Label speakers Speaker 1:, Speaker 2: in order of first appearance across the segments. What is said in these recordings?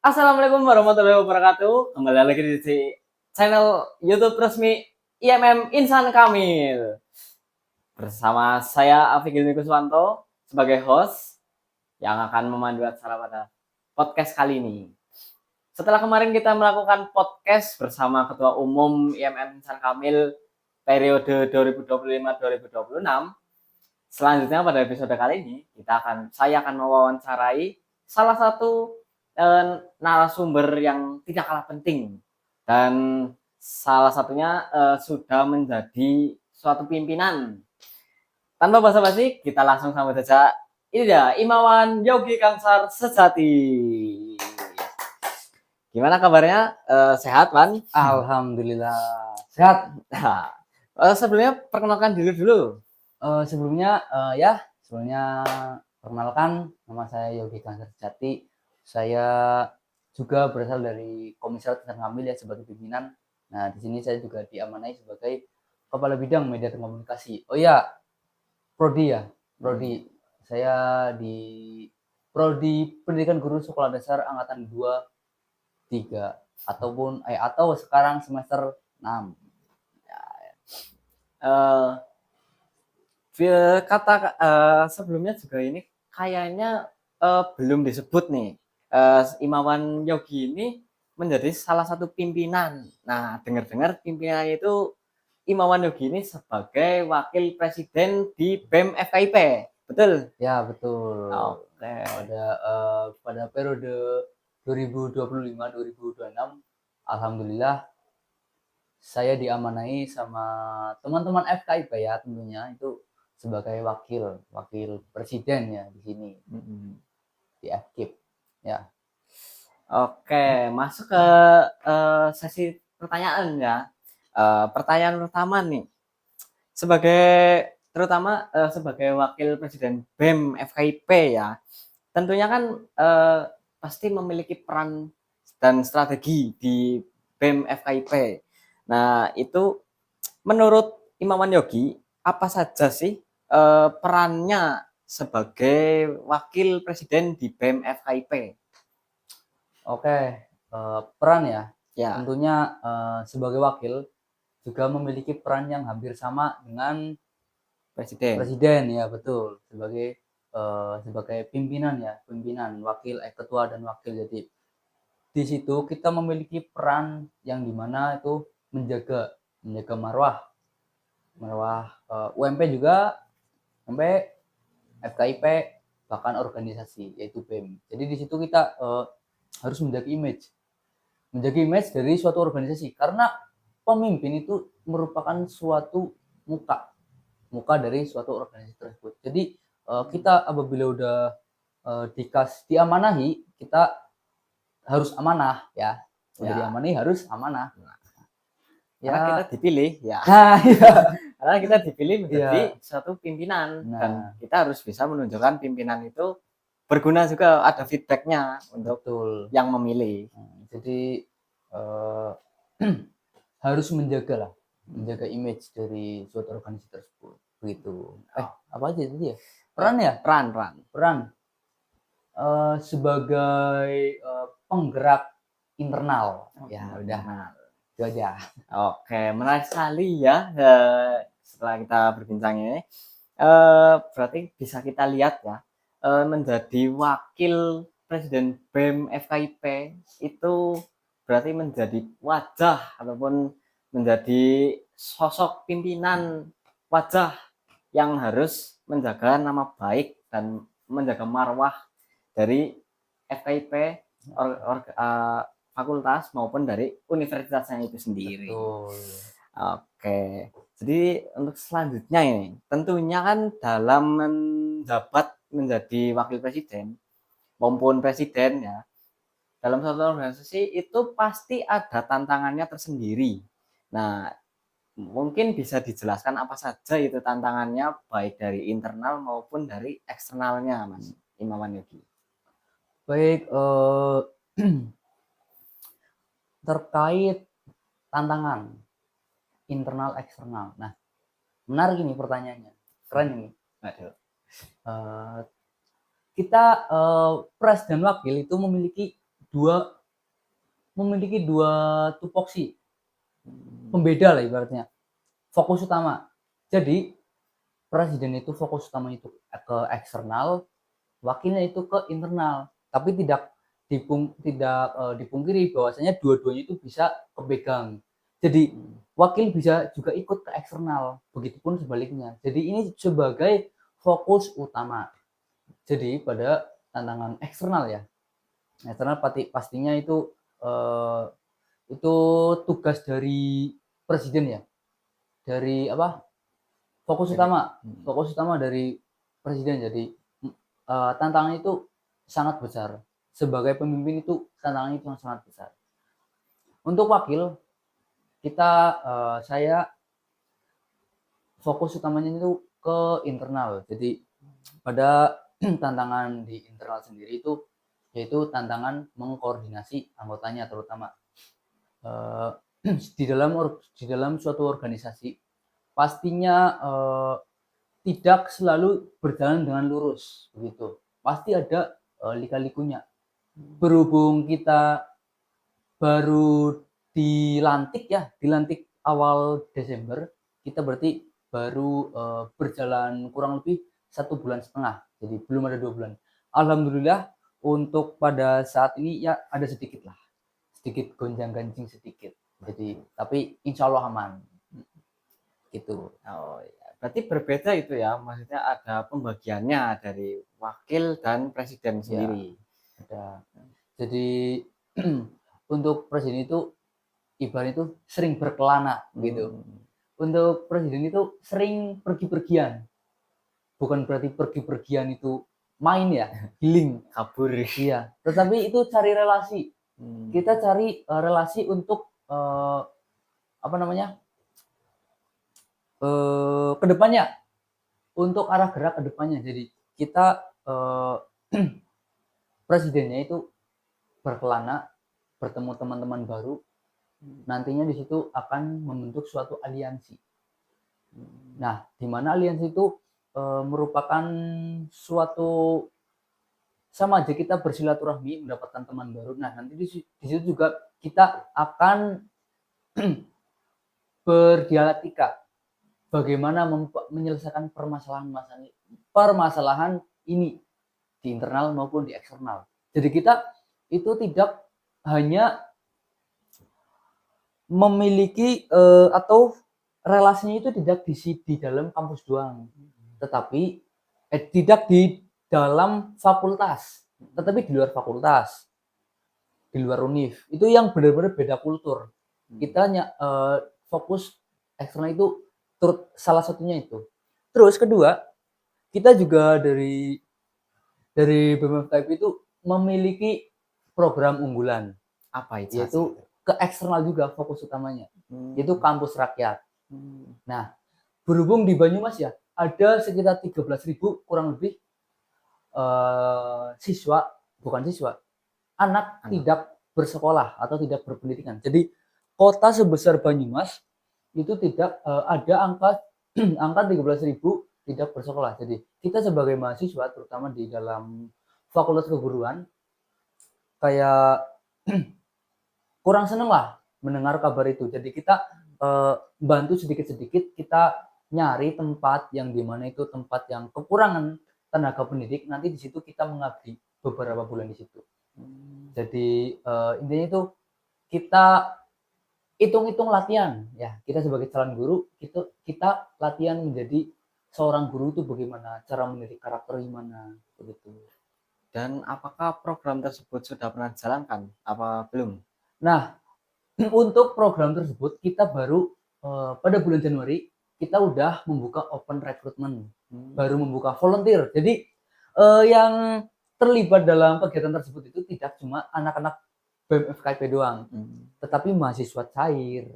Speaker 1: Assalamualaikum warahmatullahi wabarakatuh. Kembali lagi di channel YouTube resmi IMM Insan Kamil. Bersama saya Afiq Ilmi Kuswanto sebagai host yang akan memandu acara pada podcast kali ini. Setelah kemarin kita melakukan podcast bersama Ketua Umum IMM Insan Kamil periode 2025-2026, selanjutnya pada episode kali ini saya akan mewawancarai salah satu narasumber yang tidak kalah penting dan salah satunya sudah menjadi suatu pimpinan. Tanpa basa-basi, kita langsung sambut saja. Ini dia Imawan Yogi Kangsar Sejati. Gimana kabarnya? Sehat, Pan?
Speaker 2: Alhamdulillah sehat.
Speaker 1: Sebelumnya perkenalkan diri dulu.
Speaker 2: Sebelumnya perkenalkan, nama saya Yogi Kangsar Sejati. Saya juga berasal dari Komisi Insan Kamil ya, sebagai pimpinan. Nah, di sini saya juga diamanai sebagai Kepala Bidang Media dan Komunikasi. Oh ya, Prodi. Saya di Prodi Pendidikan Guru Sekolah Dasar Angkatan 2, 3 atau sekarang semester 6.
Speaker 1: Sebelumnya juga ini kayaknya belum disebut nih. Imawan Yogi ini menjadi salah satu pimpinan. Nah, dengar-dengar pimpinan itu Imawan Yogi ini sebagai wakil presiden di BEM FKIP. Betul?
Speaker 2: Ya, betul.
Speaker 1: Oke.
Speaker 2: Pada periode 2025-2026, alhamdulillah saya diamanai sama teman-teman FKIP ya, tentunya itu sebagai wakil presiden ya di sini, di FKIP ya.
Speaker 1: Oke, masuk ke sesi pertanyaan ya. Pertanyaan pertama nih, sebagai wakil presiden BEM FKIP ya, tentunya kan pasti memiliki peran dan strategi di BEM FKIP. Nah, itu menurut Imawan Yogi, apa saja sih perannya sebagai wakil presiden di BEM FKIP?
Speaker 2: Oke, peran ya.
Speaker 1: Ya.
Speaker 2: Tentunya sebagai wakil juga memiliki peran yang hampir sama dengan presiden ya, betul. Sebagai pimpinan wakil, ketua dan wakil. Jadi di situ kita memiliki peran yang dimana itu menjaga marwah UMP juga, UMP, FKIP, bahkan organisasi yaitu BEM. Jadi di situ kita harus menjaga image dari suatu organisasi, karena pemimpin itu merupakan suatu muka dari suatu organisasi tersebut. Jadi kita apabila udah diamanahi, kita harus amanah ya. Diamanahi harus amanah.
Speaker 1: Karena kita dipilih ya. Karena kita dipilih menjadi suatu pimpinan, dan kita harus bisa menunjukkan pimpinan itu berguna juga, ada feedbacknya untuk yang memilih.
Speaker 2: Jadi harus menjaga image dari suatu organisasi tersebut, begitu. Apa aja tadi ya? Peran sebagai penggerak internal. Ya udah, itu aja.
Speaker 1: Oke, menarik sekali ya. Setelah kita berbincang ini, berarti bisa kita lihat ya, menjadi wakil presiden BEM FKIP itu berarti menjadi wajah ataupun menjadi sosok pimpinan, wajah yang harus menjaga nama baik dan menjaga marwah dari FKIP, fakultas maupun dari universitasnya itu sendiri.
Speaker 2: Betul.
Speaker 1: Oke, jadi untuk selanjutnya ini, tentunya kan dalam menjabat menjadi wakil presiden maupun presiden ya, dalam suatu organisasi itu pasti ada tantangannya tersendiri. Nah, mungkin bisa dijelaskan apa saja itu tantangannya, baik dari internal maupun dari eksternalnya, Mas Imawan Yogi.
Speaker 2: Baik, terkait tantangan internal eksternal. Nah, menarik ini pertanyaannya, keren ini. Kita pres dan wakil itu memiliki dua memiliki dua tupoksi pembeda lah ibaratnya, fokus utama. Jadi presiden itu fokus utama itu ke eksternal, wakilnya itu ke internal. Tapi tidak dipungkiri bahwasanya dua-duanya itu bisa kepegang. Jadi wakil bisa juga ikut ke eksternal, begitupun sebaliknya. Jadi ini sebagai fokus utama. Jadi pada tantangan eksternal ya, eksternal pastinya eh, itu tugas dari presiden ya, dari apa, fokus
Speaker 1: Jadi,
Speaker 2: utama dari presiden. Jadi tantangannya itu sangat besar. Sebagai pemimpin itu tantangannya itu sangat besar. Untuk wakil kita, saya fokus utamanya itu ke internal. Jadi pada tantangan di internal sendiri itu yaitu tantangan mengkoordinasi anggotanya, terutama eh, di dalam suatu organisasi pastinya tidak selalu berjalan dengan lurus begitu. Pasti ada lika-likunya. Berhubung kita baru dilantik awal Desember, kita berarti baru berjalan kurang lebih 1,5 bulan, jadi belum ada 2 bulan. Alhamdulillah untuk pada saat ini ya ada sedikit gonjang ganjing sedikit. Jadi tapi insya Allah aman gitu.
Speaker 1: oh ya, berarti berbeda itu ya, maksudnya ada pembagiannya dari wakil dan presiden
Speaker 2: Ya,
Speaker 1: sendiri.
Speaker 2: ada. Jadi untuk presiden itu ibaratnya itu sering berkelana gitu. Untuk presiden itu sering pergi-pergian. Bukan berarti pergi-pergian itu main ya, healing.
Speaker 1: Kabur.
Speaker 2: Iya, tetapi itu cari relasi. Kita cari relasi untuk apa namanya? Kedepannya, untuk arah gerak kedepannya. Jadi kita presidennya itu berkelana, bertemu teman-teman baru, nantinya di situ akan membentuk suatu aliansi. Nah, di mana aliansi itu merupakan suatu, sama aja kita bersilaturahmi mendapatkan teman baru. Nah, nanti di situ juga kita akan berdialektika bagaimana menyelesaikan permasalahan ini di internal maupun di eksternal. Jadi kita itu tidak hanya memiliki atau relasinya itu tidak di dalam kampus doang, tetapi tidak di dalam fakultas, tetapi di luar fakultas, di luar univ. Itu yang benar-benar beda kultur. Kita fokus eksternal itu salah satunya itu. Terus kedua, kita juga dari BMFKIP itu memiliki program unggulan,
Speaker 1: Apa itu?
Speaker 2: yaitu ke eksternal juga fokus utamanya, yaitu kampus rakyat. Nah, berhubung di Banyumas ya ada sekitar 13.000 kurang lebih anak tidak bersekolah atau tidak berpendidikan. Jadi kota sebesar Banyumas itu tidak ada angka 13.000 tidak bersekolah. Jadi kita sebagai mahasiswa, terutama di dalam fakultas keguruan, kayak kurang seneng lah mendengar kabar itu. Jadi kita bantu sedikit-sedikit, kita nyari tempat yang dimana itu tempat yang kekurangan tenaga pendidik, nanti di situ kita mengabdi beberapa bulan di situ. Jadi intinya itu kita hitung-hitung latihan ya, kita sebagai calon guru kita latihan menjadi seorang guru itu bagaimana, cara mendidik karakter gimana begitu.
Speaker 1: Dan apakah program tersebut sudah pernah dijalankan? Apa belum?
Speaker 2: Nah, untuk program tersebut kita baru pada bulan Januari kita udah membuka open recruitment, baru membuka volunteer. Jadi yang terlibat dalam kegiatan tersebut itu tidak cuma anak-anak BMFKIP doang, tetapi mahasiswa cair,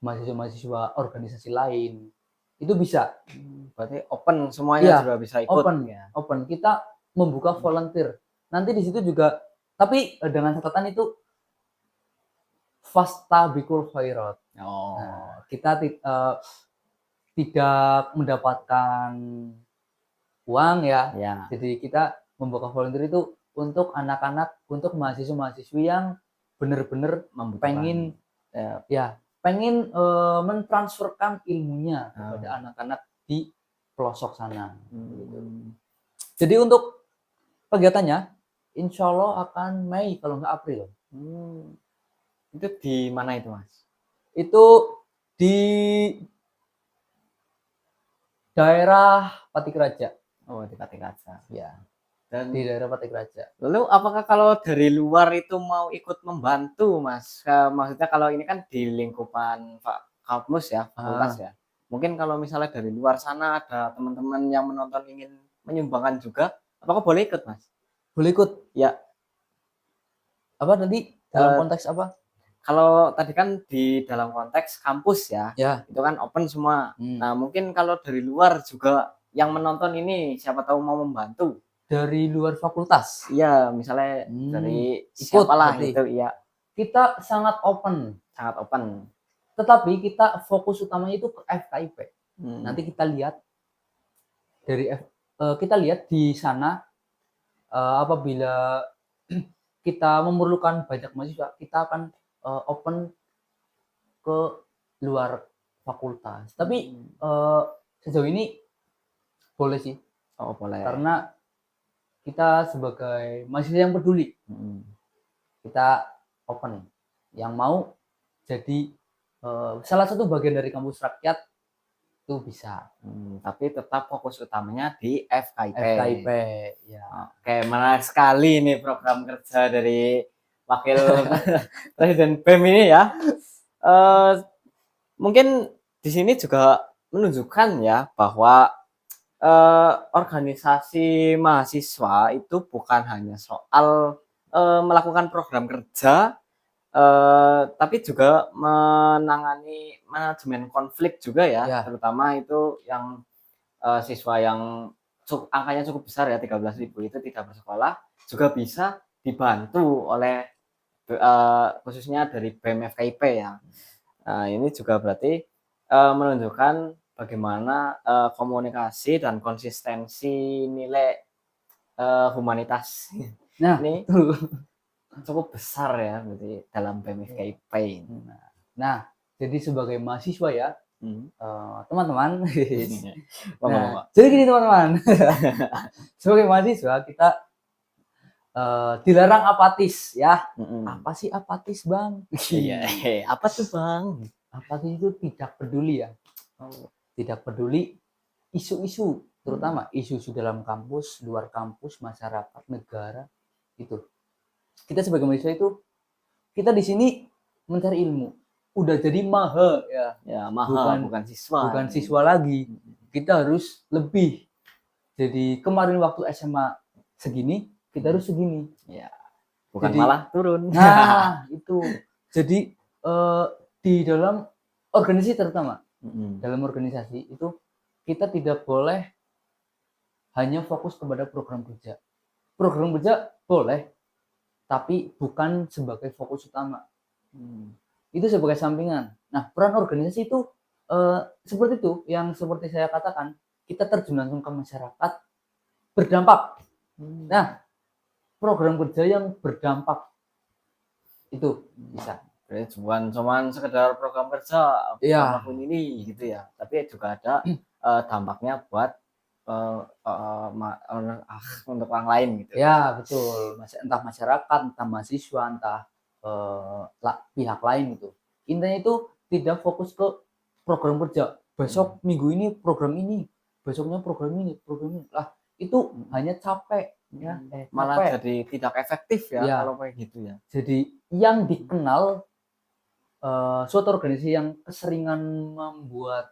Speaker 2: mahasiswa-mahasiswa organisasi lain itu bisa.
Speaker 1: Berarti open semuanya
Speaker 2: Iya,
Speaker 1: juga bisa ikut
Speaker 2: open,
Speaker 1: ya.
Speaker 2: open. Kita membuka volunteer. Nanti di situ juga, tapi dengan catatan itu fastabiqul khairat.
Speaker 1: Oh.
Speaker 2: Nah, kita tidak mendapatkan uang ya.
Speaker 1: Ya.
Speaker 2: Jadi kita membuka volunteer itu untuk anak-anak, untuk mahasiswa-mahasiswi yang bener-bener
Speaker 1: Membutuhkan.
Speaker 2: pengen pengen mentransferkan ilmunya kepada anak-anak di pelosok sana. Gitu. Jadi untuk kegiatannya, insya Allah akan Mei kalau nggak April.
Speaker 1: Itu di mana itu Mas?
Speaker 2: Itu di daerah Patikeraja.
Speaker 1: Oh di Patikaraja.
Speaker 2: Ya,
Speaker 1: Dan
Speaker 2: di daerah Patikeraja.
Speaker 1: lalu apakah kalau dari luar itu mau ikut membantu Mas? Maksudnya kalau ini kan di lingkupan kampus ya, fakultas ya. Mungkin kalau misalnya dari luar sana ada teman-teman yang menonton ingin menyumbangkan juga, apakah boleh ikut Mas?
Speaker 2: Boleh ikut?
Speaker 1: Ya.
Speaker 2: Apa tadi? Dalam konteks apa?
Speaker 1: Kalau tadi kan di dalam konteks kampus ya, itu kan open semua. Nah mungkin kalau dari luar juga yang menonton ini siapa tahu mau membantu.
Speaker 2: Dari luar fakultas?
Speaker 1: Iya, misalnya dari
Speaker 2: ikut
Speaker 1: siapalah
Speaker 2: berarti.
Speaker 1: itu, iya.
Speaker 2: Kita sangat open.
Speaker 1: Sangat open.
Speaker 2: Tetapi kita fokus utamanya itu ke FKIP. Nanti kita lihat kita lihat di sana apabila kita memerlukan banyak mahasiswa, kita akan open ke luar fakultas. Tapi sejauh ini boleh sih.
Speaker 1: Oh, boleh.
Speaker 2: Karena kita sebagai mahasiswa yang peduli, kita open. Yang mau jadi salah satu bagian dari kampus rakyat itu bisa.
Speaker 1: Tapi tetap fokus utamanya di FKIP.
Speaker 2: FKIP, ya.
Speaker 1: Oke, menarik sekali nih program kerja dari Wakil Presiden BEM ini ya. Mungkin di sini juga menunjukkan ya bahwa organisasi mahasiswa itu bukan hanya soal melakukan program kerja, tapi juga menangani manajemen konflik juga ya. Terutama itu yang siswa yang angkanya cukup besar ya, 13.000 itu tidak bersekolah, juga bisa dibantu oleh khususnya dari BEM FKIP ya. Nah, ini juga berarti menunjukkan bagaimana komunikasi dan konsistensi nilai humanitas ini cukup besar ya berarti dalam BEM FKIP.
Speaker 2: Nah, jadi sebagai mahasiswa ya, teman-teman. Jadi gini teman-teman, sebagai mahasiswa kita dilarang apatis ya. Apa sih apatis Bang?
Speaker 1: Iya, apa tuh Bang?
Speaker 2: Apatis itu tidak peduli ya. Tidak peduli isu-isu, terutama isu-isu dalam kampus, luar kampus, masyarakat, negara itu. Kita sebagai mahasiswa itu, kita di sini mencari ilmu. Udah jadi maha ya.
Speaker 1: Bukan siswa.
Speaker 2: Bukan siswa lagi. Kita harus lebih. Jadi kemarin waktu SMA segini, kita harus segini.
Speaker 1: Ya. Bukan jadi, malah turun.
Speaker 2: Nah, itu. Jadi di dalam organisasi terutama, dalam organisasi itu kita tidak boleh hanya fokus kepada program kerja. Program kerja boleh, tapi bukan sebagai fokus utama. Itu sebagai sampingan. Nah, peran organisasi itu seperti itu, yang seperti saya katakan, kita terjun langsung ke masyarakat, berdampak. Nah, program kerja yang berdampak itu bisa.
Speaker 1: Berarti bukan cuma sekedar program kerja apapun ini gitu ya, tapi juga ada dampaknya buat untuk orang lain gitu.
Speaker 2: Ya betul, entah masyarakat, entah mahasiswa, entah pihak lain gitu. Intinya itu tidak fokus ke program kerja. Besok minggu ini program ini, besoknya program ini. Lah itu hanya capek ya.
Speaker 1: Malah jadi tidak efektif ya kalau kayak gitu ya.
Speaker 2: Jadi yang dikenal suatu organisasi yang keseringan membuat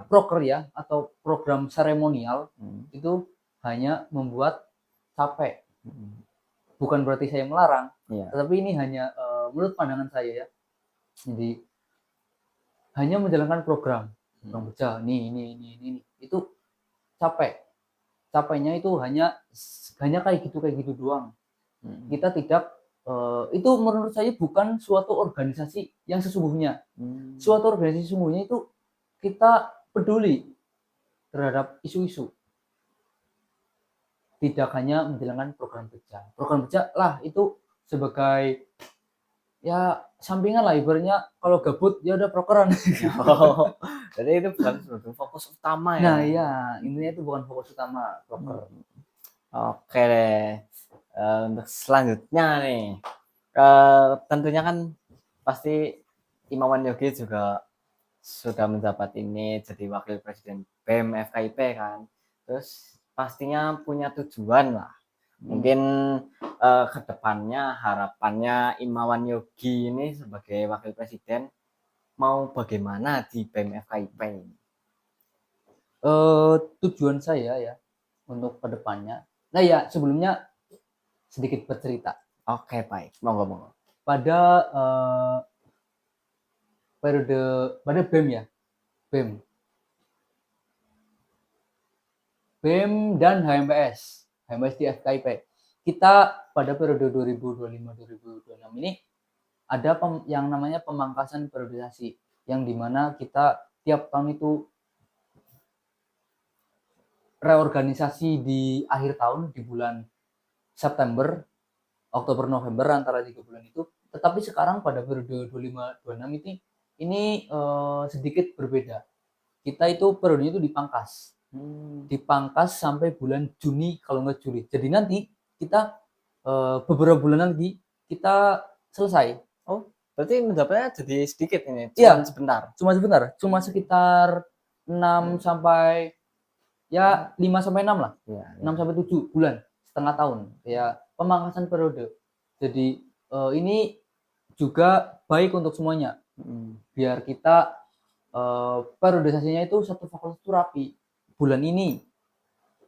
Speaker 2: proker ya, atau program seremonial itu hanya membuat capek. Bukan berarti saya melarang, tetapi ini hanya menurut pandangan saya ya. Jadi hanya menjalankan program kerja ini itu capek. Capeknya itu hanya kayak gitu doang. Kita tidak itu menurut saya bukan suatu organisasi yang sesungguhnya. Suatu organisasi sesungguhnya itu kita peduli terhadap isu-isu. tidak hanya menjalankan program kerja. Program kerja lah itu sebagai ya sampingan lah, ibaratnya kalau gabut ya udah prokeran.
Speaker 1: Oh, jadi itu bukan fokus utama ya.
Speaker 2: Nah ya, intinya itu bukan fokus utama proker.
Speaker 1: Oke deh. Untuk selanjutnya nih, tentunya kan pasti Imawan Yogi juga sudah menjabat ini jadi wakil presiden BEM FKIP kan. Terus pastinya punya tujuan lah. Mungkin ke depannya harapannya Imawan Yogi ini sebagai wakil presiden mau bagaimana di BEM FKIP ini?
Speaker 2: Tujuan saya ya untuk kedepannya. Nah ya sebelumnya sedikit bercerita
Speaker 1: Oke, baik. Monggo, monggo.
Speaker 2: pada periode pada BEM ya, BEM, BEM dan HMPS di FKIP. Kita pada periode 2025-2026 ini ada yang namanya pemangkasan periodisasi, yang dimana kita tiap tahun itu reorganisasi di akhir tahun di bulan September, Oktober, November, antara 3 bulan itu. Tetapi sekarang pada periode 25-26 ini sedikit berbeda. Kita itu periodenya itu dipangkas sampai bulan Juni kalau nggak Juli. Jadi nanti kita beberapa bulan lagi kita selesai.
Speaker 1: Oh, berarti menjawabnya jadi sedikit ini,
Speaker 2: Iya,
Speaker 1: sebentar.
Speaker 2: cuma sebentar, cuma sekitar 6 sampai ya 5 sampai 6 lah.
Speaker 1: Ya,
Speaker 2: 6 sampai 7 bulan, setengah tahun. Ya, pemangkasan periode. Jadi ini juga baik untuk semuanya. Biar kita periodisasinya itu satu fakultas itu rapi. Bulan ini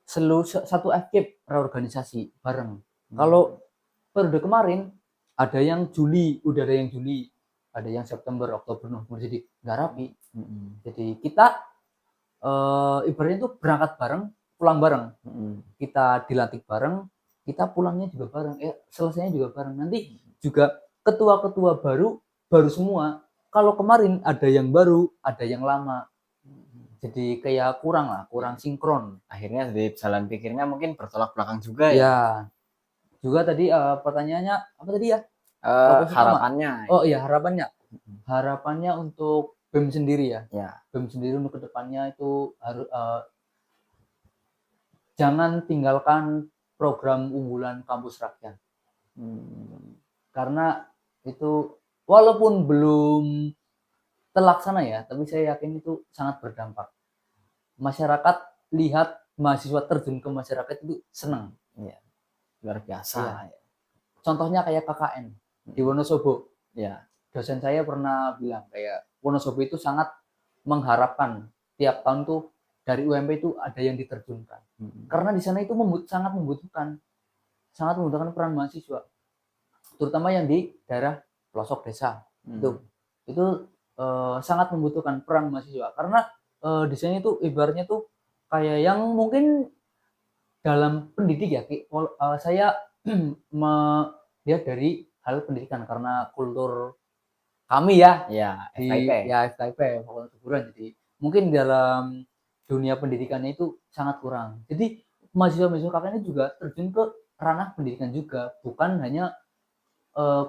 Speaker 2: selalu satu FKIP reorganisasi bareng. Kalau periode kemarin ada yang Juli, udah ada yang Juli, ada yang September, Oktober, November, jadi nggak rapi. Jadi kita ibaratnya itu berangkat bareng, pulang bareng. Kita dilantik bareng, kita pulangnya juga bareng, selesainya juga bareng. Nanti juga ketua-ketua baru semua. Kalau kemarin ada yang baru, ada yang lama. Jadi kayak kurang sinkron.
Speaker 1: Akhirnya dari jalan pikirnya mungkin bertolak belakang juga ya.
Speaker 2: Ya, juga tadi pertanyaannya apa tadi ya?
Speaker 1: Harapannya.
Speaker 2: Oh iya, harapannya untuk BEM sendiri ya.
Speaker 1: Ya.
Speaker 2: BEM sendiri untuk kedepannya itu harus jangan tinggalkan program unggulan kampus rakyat. Karena itu walaupun belum terlaksana ya, tapi saya yakin itu sangat berdampak. Masyarakat lihat mahasiswa terjun ke masyarakat itu senang.
Speaker 1: Ya. Luar biasa.
Speaker 2: Ya. Contohnya kayak KKN di Wonosobo.
Speaker 1: Ya.
Speaker 2: Dosen saya pernah bilang kayak Wonosobo itu sangat mengharapkan tiap tahun tuh dari UMP itu ada yang diterjunkan. Karena di sana itu sangat membutuhkan peran mahasiswa, terutama yang di daerah pelosok desa. Itu sangat membutuhkan peran mahasiswa karena di sini tuh ibaratnya tuh kayak yang mungkin dalam pendidik ya, saya melihat dari hal pendidikan karena kultur kami ya, di FKIP Fakultas Hiburan. Jadi mungkin dalam dunia pendidikannya itu sangat kurang. Jadi mahasiswa-mahasiswa KKN ini juga terjun ke ranah pendidikan juga, bukan hanya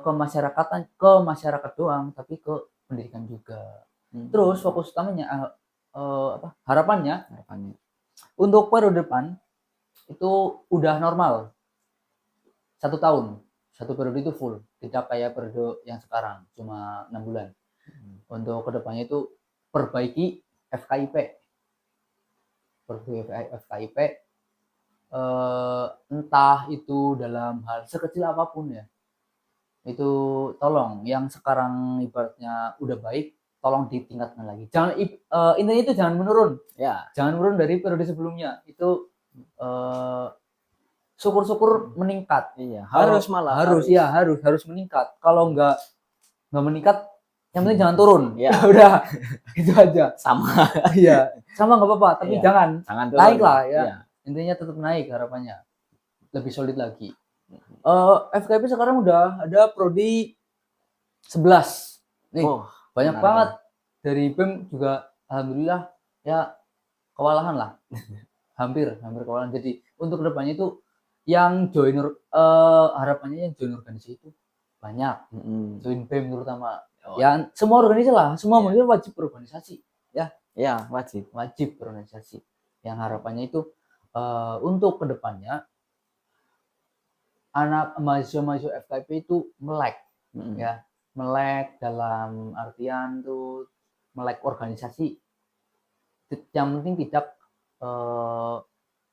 Speaker 2: ke masyarakat doang, tapi ke pendidikan juga. Terus fokus utamanya harapannya untuk periode depan itu udah normal 1 tahun, 1 periode itu full, tidak kayak periode yang sekarang cuma 6 bulan. Untuk kedepannya itu perbaiki FKIP, entah itu dalam hal sekecil apapun ya, itu tolong yang sekarang ibaratnya udah baik, tolong ditingkatkan lagi. Jangan intinya itu jangan menurun.
Speaker 1: Ya.
Speaker 2: Jangan menurun dari periode sebelumnya. Itu syukur-syukur meningkat.
Speaker 1: Iya,
Speaker 2: harus meningkat. Kalau nggak meningkat, yang penting jangan turun. Ya udah, itu aja.
Speaker 1: Sama.
Speaker 2: Iya, sama nggak apa-apa, tapi jangan
Speaker 1: turun.
Speaker 2: Naik lah ya. Intinya tetap naik harapannya. Lebih solid lagi. FKIP sekarang udah ada prodi 11. Nih, banyak banget. Dari BEM juga alhamdulillah ya kewalahan lah. hampir kewalahan. Jadi untuk kedepannya itu yang harapannya yang join organisasi itu banyak, join BEM terutama.
Speaker 1: Oh,
Speaker 2: Ya semua organisasi lah, semua
Speaker 1: Iya.
Speaker 2: manusia wajib berorganisasi,
Speaker 1: ya wajib.
Speaker 2: wajib berorganisasi. Yang harapannya itu untuk kedepannya anak mahasiswa FKIP itu melek, ya melek dalam artian tuh melek organisasi. Yang penting tidak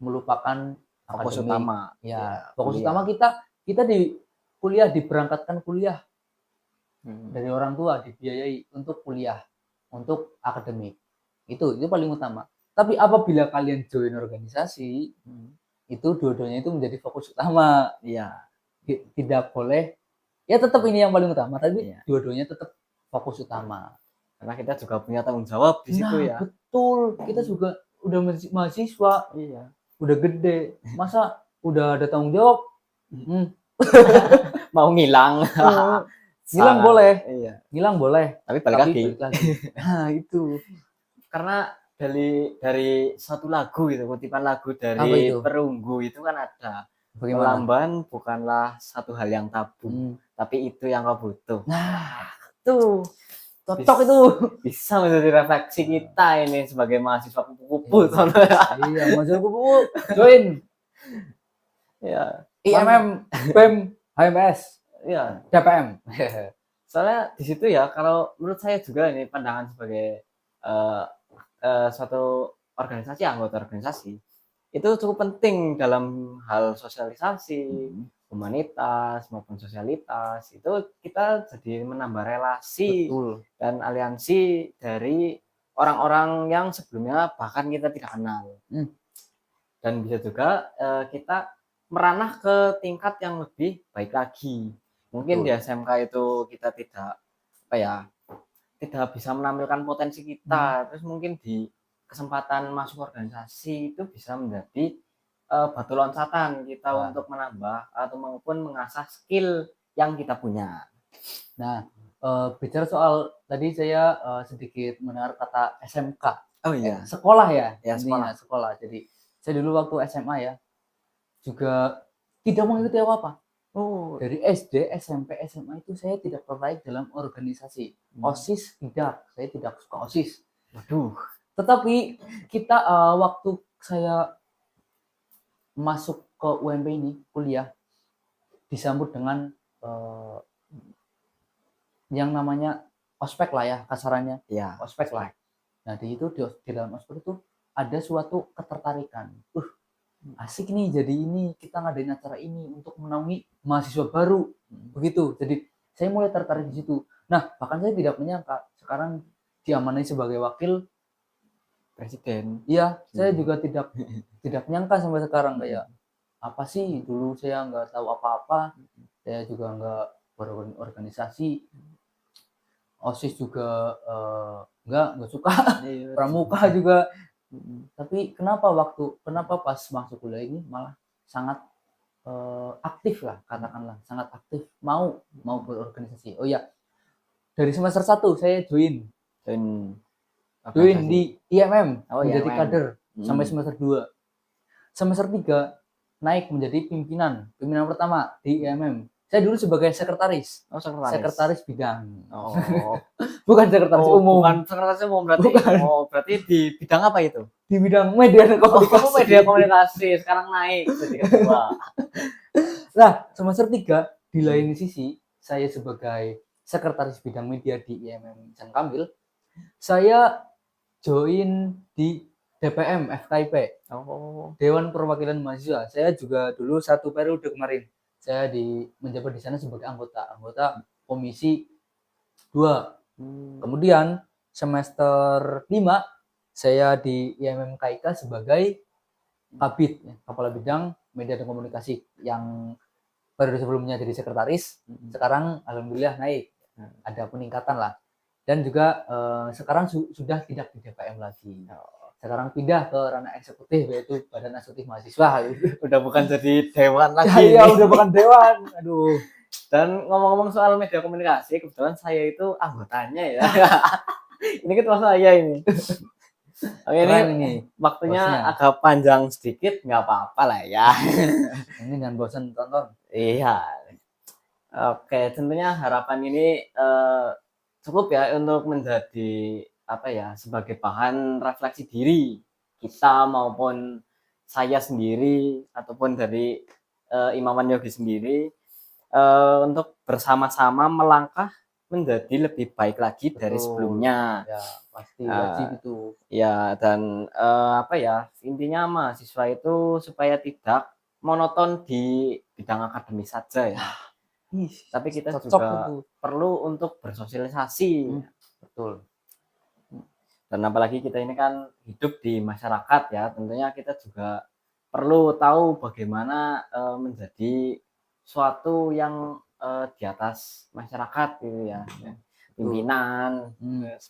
Speaker 2: melupakan
Speaker 1: Fokus
Speaker 2: akademik.
Speaker 1: utama.
Speaker 2: Ya,
Speaker 1: kuliah.
Speaker 2: fokus utama kita di kuliah, diberangkatkan kuliah dari orang tua, dibiayai untuk kuliah, untuk akademik. Itu paling utama. Tapi apabila kalian join organisasi, itu dua-duanya itu menjadi fokus utama.
Speaker 1: Iya.
Speaker 2: Tidak boleh, ya tetap ini yang paling utama, tapi
Speaker 1: Iya.
Speaker 2: dua-duanya tetap fokus utama.
Speaker 1: Karena kita juga punya tanggung jawab di situ ya.
Speaker 2: Betul. Kita juga udah mahasiswa,
Speaker 1: Iya.
Speaker 2: udah gede, masa udah ada tanggung jawab?
Speaker 1: Mau ngilang.
Speaker 2: Ngilang boleh,
Speaker 1: Iya.
Speaker 2: ngilang boleh.
Speaker 1: Tapi balik lagi.
Speaker 2: Nah itu.
Speaker 1: Karena dari satu lagu itu, kutipan lagu
Speaker 2: Apa
Speaker 1: dari
Speaker 2: itu?
Speaker 1: Perunggu itu kan ada.
Speaker 2: Bagaimana?
Speaker 1: Melamban bukanlah satu hal yang tabu, tapi itu yang kau butuh.
Speaker 2: Nah,
Speaker 1: Tuh.
Speaker 2: cocok itu.
Speaker 1: Bisa menjadi refleksi kita ini sebagai mahasiswa kupu-kupu.
Speaker 2: Iya, mahasiswa kupu-kupu. Join.
Speaker 1: Ya.
Speaker 2: IMM, BEM, HMS,
Speaker 1: Iya.
Speaker 2: DPM.
Speaker 1: Soalnya di situ ya, kalau menurut saya juga ini pandangan sebagai suatu organisasi, anggota organisasi, itu cukup penting dalam hal sosialisasi, humanitas maupun sosialitas. Itu kita jadi menambah relasi.
Speaker 2: Betul.
Speaker 1: Dan aliansi dari orang-orang yang sebelumnya bahkan kita tidak kenal. Dan bisa juga kita meranah ke tingkat yang lebih baik lagi. Mungkin di SMK itu kita tidak bisa menampilkan potensi kita. Terus mungkin di kesempatan masuk organisasi itu bisa menjadi batu loncatan kita untuk menambah atau maupun mengasah skill yang kita punya.
Speaker 2: Nah, bicara soal tadi saya sedikit mendengar kata SMK.
Speaker 1: Oh iya.
Speaker 2: Sekolah ya?
Speaker 1: Ya,
Speaker 2: sekolah. Jadi saya dulu waktu SMA ya juga tidak mengikuti apa-apa. Dari SD, SMP, SMA itu saya tidak tertarik dalam organisasi. OSIS tidak, saya tidak suka OSIS.
Speaker 1: Waduh.
Speaker 2: Tetapi kita waktu saya masuk ke UMP ini kuliah disambut dengan yang namanya ospek lah ya kasarannya.
Speaker 1: Ya.
Speaker 2: Ospek lah. Nah di dalam ospek itu ada suatu ketertarikan. Asik nih jadi ini kita ngadain acara ini untuk menaungi mahasiswa baru begitu. Jadi saya mulai tertarik di situ. Nah bahkan saya tidak menyangka sekarang diamanai sebagai wakil
Speaker 1: presiden.
Speaker 2: Iya, saya juga tidak menyangka sampai sekarang kayak apa sih, dulu saya nggak tahu apa-apa, saya juga nggak berorganisasi, OSIS juga nggak suka, pramuka juga. Tapi kenapa pas masuk kuliah ini malah sangat aktif lah, katakanlah sangat aktif, mau berorganisasi. Oh ya, dari semester 1 saya join di IMM menjadi kader sampai semester 2. Semester 3 naik menjadi pimpinan pertama di IMM. Saya dulu sebagai sekretaris. Sekretaris bidang. Bukan sekretaris umum.
Speaker 1: Bukan sekretaris umum berarti. Berarti di bidang apa itu?
Speaker 2: Di bidang media dan komunikasi.
Speaker 1: Media komunikasi sekarang naik jadi ketua.
Speaker 2: Nah, semester 3 di lain sisi saya sebagai sekretaris bidang media di IMM Insan Kamil, saya join di DPM FKIP. Dewan Perwakilan Mahasiswa. Saya juga dulu 1 periode kemarin. Saya menjabat di sana sebagai anggota komisi 2. Kemudian semester 5 saya di IMM KIK sebagai Kabid, Kepala Bidang Media dan Komunikasi, yang periode sebelumnya jadi sekretaris, sekarang alhamdulillah naik, ada peningkatan lah. Dan juga sekarang sudah tidak di DPM lagi. Sekarang pindah ke ranah eksekutif, yaitu Badan Eksekutif Mahasiswa.
Speaker 1: Udah bukan jadi dewan lagi.
Speaker 2: Iya, udah bukan dewan. Aduh.
Speaker 1: Dan ngomong-ngomong soal media komunikasi, kebetulan saya itu anggotanya ya. Ini ketua saya ini. Oke,
Speaker 2: Keren
Speaker 1: ini
Speaker 2: ini
Speaker 1: waktunya
Speaker 2: hostnya.
Speaker 1: agak panjang sedikit, nggak apa-apa lah ya.
Speaker 2: Ini jangan bosan tonton.
Speaker 1: Iya. Oke, tentunya harapan ini cukup ya untuk menjadi apa ya, sebagai bahan refleksi diri kita maupun saya sendiri ataupun dari Imawan Yogi sendiri untuk bersama-sama melangkah menjadi lebih baik lagi dari
Speaker 2: Betul.
Speaker 1: sebelumnya.
Speaker 2: Ya, pasti wajib
Speaker 1: Eh,
Speaker 2: itu.
Speaker 1: Ya, dan apa ya, intinya mahasiswa itu supaya tidak monoton di bidang akademis saja ya.
Speaker 2: Ih,
Speaker 1: Tapi kita
Speaker 2: cocok
Speaker 1: juga
Speaker 2: itu.
Speaker 1: perlu untuk bersosialisasi.
Speaker 2: Betul.
Speaker 1: Dan apalagi kita ini kan hidup di masyarakat ya, tentunya kita juga perlu tahu bagaimana menjadi suatu yang di atas masyarakat gitu ya.
Speaker 2: Betul.
Speaker 1: Pimpinan,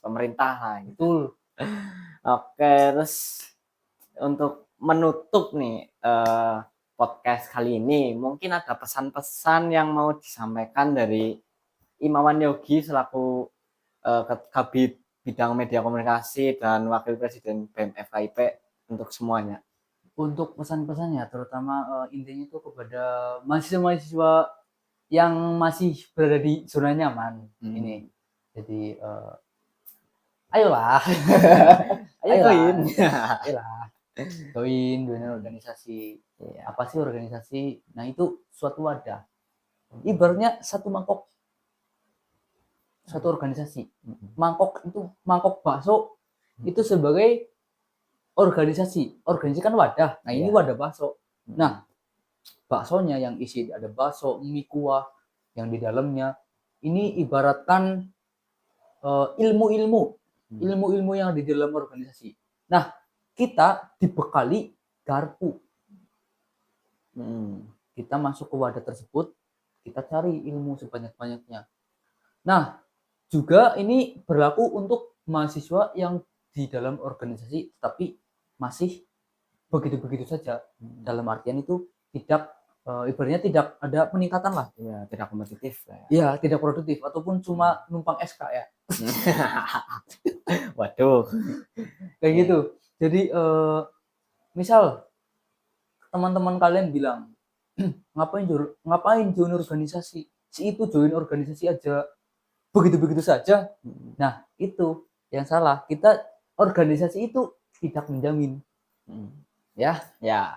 Speaker 1: pemerintah lah gitu.
Speaker 2: Betul.
Speaker 1: Oke, terus untuk menutup nih podcast kali ini, mungkin ada pesan-pesan yang mau disampaikan dari Imawan Yogi selaku Kabid Bidang Media Komunikasi dan Wakil Presiden BEM FKIP untuk semuanya.
Speaker 2: Untuk pesan-pesannya, terutama intinya itu kepada mahasiswa-mahasiswa yang masih berada di zona nyaman ini. Jadi ayolah,
Speaker 1: Ayo
Speaker 2: ayolah,
Speaker 1: join.
Speaker 2: ayolah, join organisasi.
Speaker 1: Iya.
Speaker 2: Apa sih organisasi? Nah itu suatu wadah. Ibaratnya satu mangkok, satu organisasi. Mangkok itu mangkok bakso itu sebagai organisasi. Organisasi kan wadah. Nah ini
Speaker 1: Iya.
Speaker 2: wadah bakso. Nah baksonya yang isi ada bakso, mie kuah yang di dalamnya ini ibaratkan ilmu-ilmu yang di dalam organisasi. Nah, kita dibekali garpu. Kita masuk ke wadah tersebut, kita cari ilmu sebanyak-banyaknya. Nah, juga ini berlaku untuk mahasiswa yang di dalam organisasi tapi masih begitu-begitu saja. Dalam artian itu tidak ibaratnya tidak ada peningkatan lah.
Speaker 1: Ya, tidak kompetitif lah ya.
Speaker 2: Ya, tidak produktif ataupun cuma numpang SK ya.
Speaker 1: Waduh.
Speaker 2: Kayak gitu. Jadi misal teman-teman kalian bilang ngapain join organisasi? Si itu join organisasi aja begitu-begitu saja. Nah, itu yang salah. Kita organisasi itu tidak menjamin. Ya,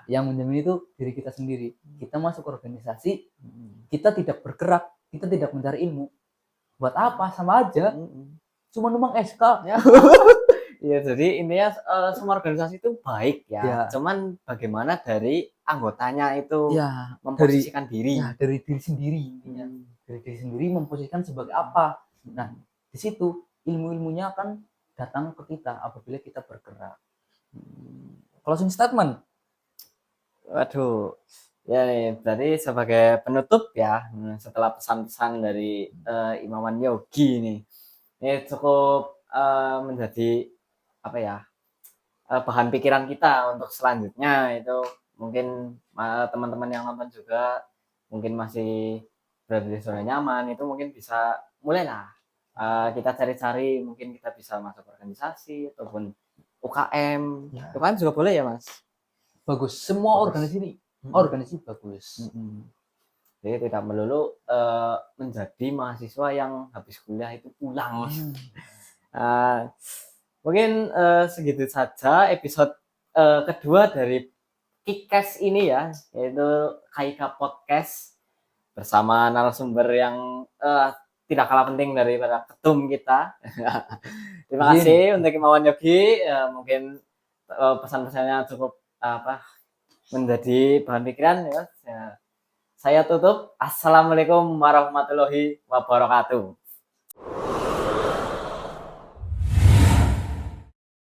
Speaker 2: yang menjamin itu diri kita sendiri. Kita masuk organisasi, kita tidak bergerak, kita tidak mencari ilmu. Buat apa? Sama aja. Cuma numpang SK.
Speaker 1: Ya, jadi intinya semua organisasi itu baik ya.
Speaker 2: Ya.
Speaker 1: Cuman bagaimana dari anggotanya itu
Speaker 2: Ya,
Speaker 1: memposisikan diri.
Speaker 2: Ya, dari diri sendiri intinya. Dari diri sendiri memposisikan sebagai apa. Nah, di situ ilmu-ilmunya akan datang ke kita apabila kita bergerak. Closing statement.
Speaker 1: Waduh. Ya nih, berarti sebagai penutup ya, setelah pesan-pesan dari Imawan Yogi nih, ini cukup menjadi apa ya, bahan pikiran kita untuk selanjutnya. Itu mungkin teman-teman yang nonton juga mungkin masih berada di zona nyaman, itu mungkin bisa mulailah kita cari-cari, mungkin kita bisa masuk organisasi ataupun UKM.
Speaker 2: Ya.
Speaker 1: UKM juga boleh ya, Mas?
Speaker 2: Bagus. Semua organisasi bagus.
Speaker 1: Jadi tidak melulu menjadi mahasiswa yang habis kuliah itu pulang. Mungkin segitu saja episode kedua dari Kikes ini ya, yaitu KIK Podcast bersama narasumber yang tidak kalah penting daripada ketum kita. Terima kasih untuk Imawan Yogi. Mungkin pesan-pesannya cukup menjadi bahan pikiran ya. Saya tutup. Assalamualaikum warahmatullahi wabarakatuh.